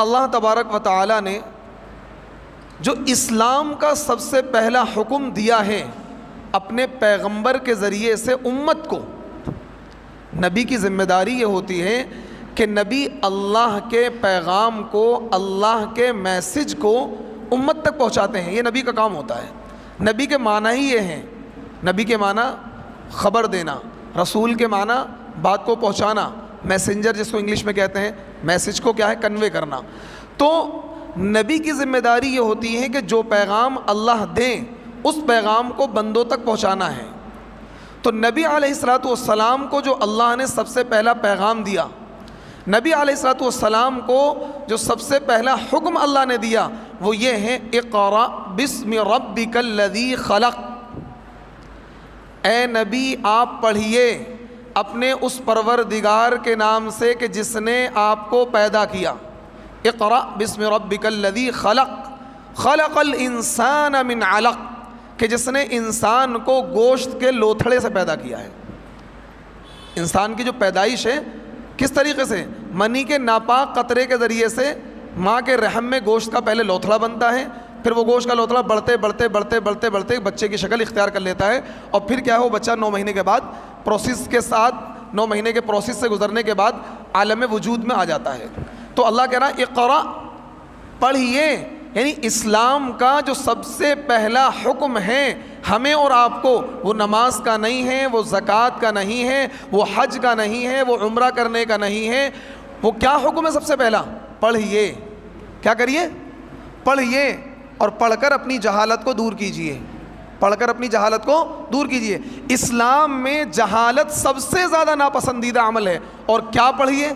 اللہ تبارک و تعالی نے جو اسلام کا سب سے پہلا حکم دیا ہے اپنے پیغمبر کے ذریعے سے امت کو، نبی کی ذمہ داری یہ ہوتی ہے کہ نبی اللہ کے پیغام کو، اللہ کے میسج کو امت تک پہنچاتے ہیں. یہ نبی کا کام ہوتا ہے. نبی کے معنی ہی یہ ہیں. نبی کے معنی خبر دینا، رسول کے معنی بات کو پہنچانا، میسنجر جس کو انگلش میں کہتے ہیں، میسج کو کیا ہے کنوے کرنا. تو نبی کی ذمہ داری یہ ہوتی ہے کہ جو پیغام اللہ دیں اس پیغام کو بندوں تک پہنچانا ہے. تو نبی علیہ الصلوۃ والسلام کو جو اللہ نے سب سے پہلا پیغام دیا، نبی علیہ الصلوۃ والسلام کو جو سب سے پہلا حکم اللہ نے دیا وہ یہ ہے اقرأ بسم ربک الذی خلق. اے نبی آپ پڑھیے اپنے اس پروردگار کے نام سے کہ جس نے آپ کو پیدا کیا. اقرأ بسم ربک الذی خلق خلق الانسان من علق، کہ جس نے انسان کو گوشت کے لوتھڑے سے پیدا کیا ہے. انسان کی جو پیدائش ہے کس طریقے سے؟ منی کے ناپاک قطرے کے ذریعے سے ماں کے رحم میں گوشت کا پہلے لوتھڑا بنتا ہے، پھر وہ گوشت کا لوتھڑا بڑھتے بڑھتے بڑھتے بڑھتے بڑھتے بچے کی شکل اختیار کر لیتا ہے، اور پھر کیا ہے وہ بچہ 9 مہینے کے بعد پروسیس کے ساتھ 9 مہینے کے پروسیس سے گزرنے کے بعد عالم وجود میں آ جاتا ہے. تو اللہ کہہ رہا ہے اقرأ پڑھیے، یعنی اسلام کا جو سب سے پہلا حکم ہے ہمیں اور آپ کو، وہ نماز کا نہیں ہے، وہ زکوٰۃ کا نہیں ہے، وہ حج کا نہیں ہے، وہ عمرہ کرنے کا نہیں ہے. وہ کیا حکم ہے سب سے پہلا؟ پڑھیے. کیا کریے؟ پڑھیے، اور پڑھ کر اپنی جہالت کو دور کیجیے. پڑھ کر اپنی جہالت کو دور کیجیے. اسلام میں جہالت سب سے زیادہ ناپسندیدہ عمل ہے. اور کیا پڑھیے؟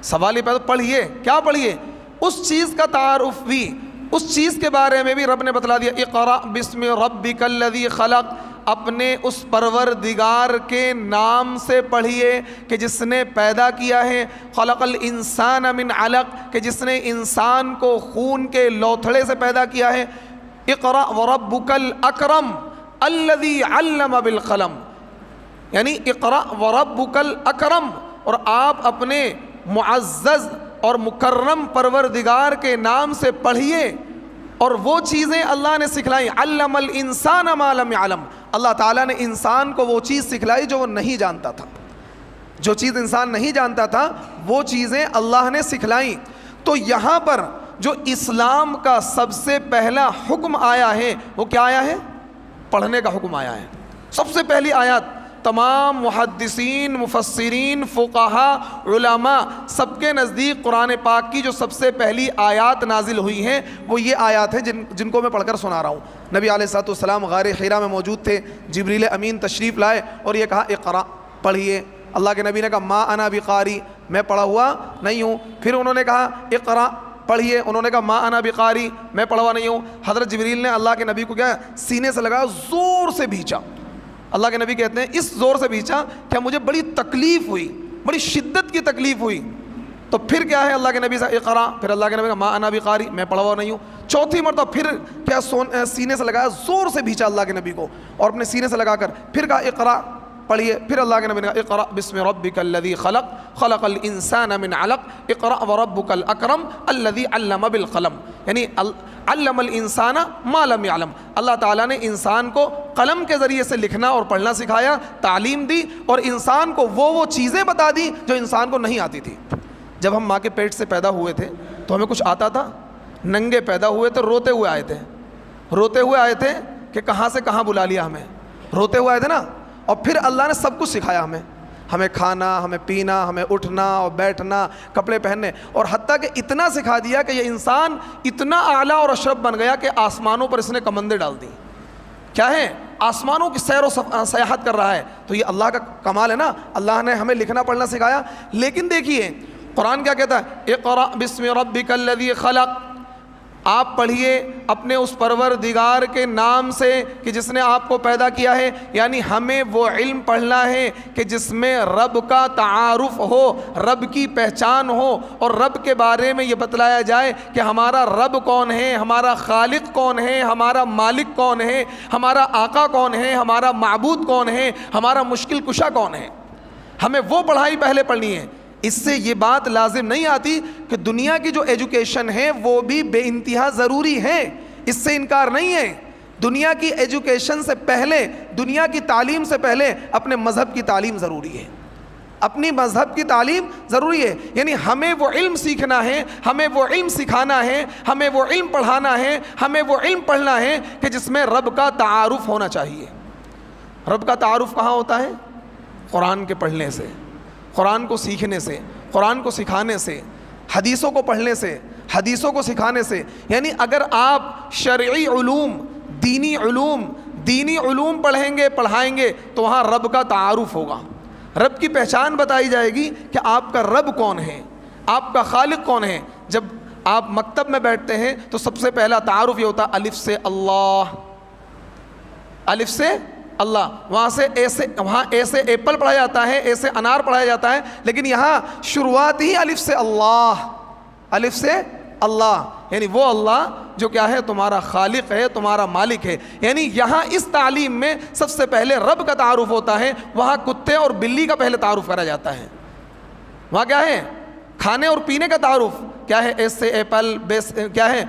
سوال یہ پیدا، پڑھیے کیا پڑھیے؟ اس چیز کا تعارف بھی، اس چیز کے بارے میں بھی رب نے بتلا دیا. اقرأ بسم ربک الذی خلق، اپنے اس پروردگار کے نام سے پڑھیے کہ جس نے پیدا کیا ہے. خلق الانسان من علق، کہ جس نے انسان کو خون کے لوتھڑے سے پیدا کیا ہے. اقرأ وربک الاکرم الذی علم بالقلم، یعنی اقرأ وربک الاکرم، اور آپ اپنے معزز اور مکرم پروردگار کے نام سے پڑھیے. اور وہ چیزیں اللہ نے سکھلائی. علم الانسان ما لم يعلم، اللہ تعالیٰ نے انسان کو وہ چیز سکھلائی جو وہ نہیں جانتا تھا. جو چیز انسان نہیں جانتا تھا وہ چیزیں اللہ نے سکھلائیں. تو یہاں پر جو اسلام کا سب سے پہلا حکم آیا ہے وہ کیا آیا ہے؟ پڑھنے کا حکم آیا ہے. سب سے پہلی آیات تمام محدثین، مفسرین، فقہاء، علماء سب کے نزدیک قرآن پاک کی جو سب سے پہلی آیات نازل ہوئی ہیں وہ یہ آیات ہیں جن کو میں پڑھ کر سنا رہا ہوں. نبی علیہ الصلوۃ والسلام غار حرا میں موجود تھے، جبریل امین تشریف لائے اور یہ کہا اقرأ پڑھیے. اللہ کے نبی نے کہا ما انا بقاری، میں پڑھا ہوا نہیں ہوں. پھر انہوں نے کہا اقرأ پڑھیے، انہوں نے کہا ما انا بقاری، میں پڑھا ہوا نہیں ہوں. حضرت جبریل نے اللہ کے نبی کو کیا سینے سے لگایا، زور سے بھینچا. اللہ کے نبی کہتے ہیں اس زور سے بھینچا کہ مجھے بڑی تکلیف ہوئی، بڑی شدت کی تکلیف ہوئی. تو پھر کیا ہے اللہ کے نبی سے اقرأ، پھر اللہ کے نبی کہا ما انا بقاری، میں پڑھا ہوا نہیں ہوں. چوتھی مرتبہ پھر کیا سینے سے لگایا، زور سے بھینچا اللہ کے نبی کو، اور اپنے سینے سے لگا کر پھر کہا اقرأ پڑھیے. پھر اللہ کے نبی نے کہا اقرأ بسم ربک الذی خلق خلق الانسان من علق اقرأ وربک الاکرم الذی علم بالقلم، یعنی علم الانسان ما لم يعلم. اللہ تعالیٰ نے انسان کو قلم کے ذریعے سے لکھنا اور پڑھنا سکھایا، تعلیم دی، اور انسان کو وہ چیزیں بتا دی جو انسان کو نہیں آتی تھی. جب ہم ماں کے پیٹ سے پیدا ہوئے تھے تو ہمیں کچھ آتا تھا؟ ننگے پیدا ہوئے تو روتے ہوئے آئے تھے. روتے ہوئے آئے تھے کہ کہاں سے کہاں بلا لیا ہمیں، روتے ہوئے آئے تھے نا. اور پھر اللہ نے سب کچھ سکھایا ہمیں کھانا، ہمیں پینا، ہمیں اٹھنا اور بیٹھنا، کپڑے پہننے، اور حتیٰ کہ اتنا سکھا دیا کہ یہ انسان اتنا اعلیٰ اور اشرف بن گیا کہ آسمانوں پر اس نے کمندیں ڈال دی. کیا ہے؟ آسمانوں کی سیر و سیاحت کر رہا ہے. تو یہ اللہ کا کمال ہے نا، اللہ نے ہمیں لکھنا پڑھنا سکھایا. لیکن دیکھیے قرآن کیا کہتا ہے اقرأ بسم ربک الذی خلق، آپ پڑھیے اپنے اس پروردگار کے نام سے کہ جس نے آپ کو پیدا کیا ہے، یعنی ہمیں وہ علم پڑھنا ہے کہ جس میں رب کا تعارف ہو، رب کی پہچان ہو، اور رب کے بارے میں یہ بتلایا جائے کہ ہمارا رب کون ہے، ہمارا خالق کون ہے، ہمارا مالک کون ہے، ہمارا آقا کون ہے، ہمارا معبود کون ہے، ہمارا مشکل کشا کون ہے۔ ہمیں وہ پڑھائی پہلے پڑھنی ہے۔ اس سے یہ بات لازم نہیں آتی کہ دنیا کی جو ایجوکیشن ہے وہ بھی بے انتہا ضروری ہے، اس سے انکار نہیں ہے۔ دنیا کی ایجوکیشن سے پہلے، دنیا کی تعلیم سے پہلے اپنے مذہب کی تعلیم ضروری ہے، اپنی مذہب کی تعلیم ضروری ہے۔ یعنی ہمیں وہ علم سیکھنا ہے، ہمیں وہ علم سکھانا ہے، ہمیں وہ علم پڑھانا ہے، ہمیں وہ علم پڑھنا ہے کہ جس میں رب کا تعارف ہونا چاہیے۔ رب کا تعارف کہاں ہوتا ہے؟ قرآن کے پڑھنے سے، قرآن کو سیکھنے سے، قرآن کو سکھانے سے، حدیثوں کو پڑھنے سے، حدیثوں کو سکھانے سے۔ یعنی اگر آپ شرعی علوم، دینی علوم پڑھیں گے، پڑھائیں گے تو وہاں رب کا تعارف ہوگا، رب کی پہچان بتائی جائے گی کہ آپ کا رب کون ہے، آپ کا خالق کون ہے۔ جب آپ مکتب میں بیٹھتے ہیں تو سب سے پہلا تعارف یہ ہوتا ہے الف سے اللہ، الف سے اللہ۔ وہاں اے سے ایپل پڑھا جاتا ہے، اے سے انار پڑھا جاتا ہے، لیکن یہاں شروعات ہی الف سے اللہ، الف سے اللہ، یعنی وہ اللہ جو کیا ہے، تمہارا خالق ہے، تمہارا مالک ہے۔ یعنی یہاں اس تعلیم میں سب سے پہلے رب کا تعارف ہوتا ہے، وہاں کتے اور بلی کا پہلے تعارف کرا جاتا ہے۔ وہاں کیا ہے؟ کھانے اور پینے کا تعارف کیا ہے؟ ایس سے ایپل، کیا ہے؟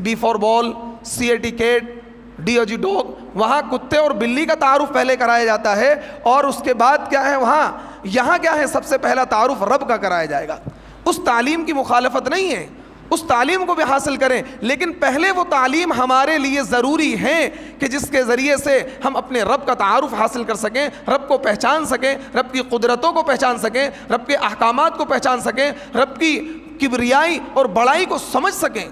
B for ball, C A T cat, D O G dog. وہاں کتے اور بلی کا تعارف پہلے کرایا جاتا ہے، اور اس کے بعد کیا ہے وہاں، یہاں کیا ہے، سب سے پہلا تعارف رب کا کرایا جائے گا۔ اس تعلیم کی مخالفت نہیں ہے، اس تعلیم کو بھی حاصل کریں، لیکن پہلے وہ تعلیم ہمارے لیے ضروری ہے کہ جس کے ذریعے سے ہم اپنے رب کا تعارف حاصل کر سکیں، رب کو پہچان سکیں، رب کی قدرتوں کو پہچان سکیں، رب کے احکامات کو پہچان سکیں، رب کی کبریائی اور بڑائی کو سمجھ سکیں۔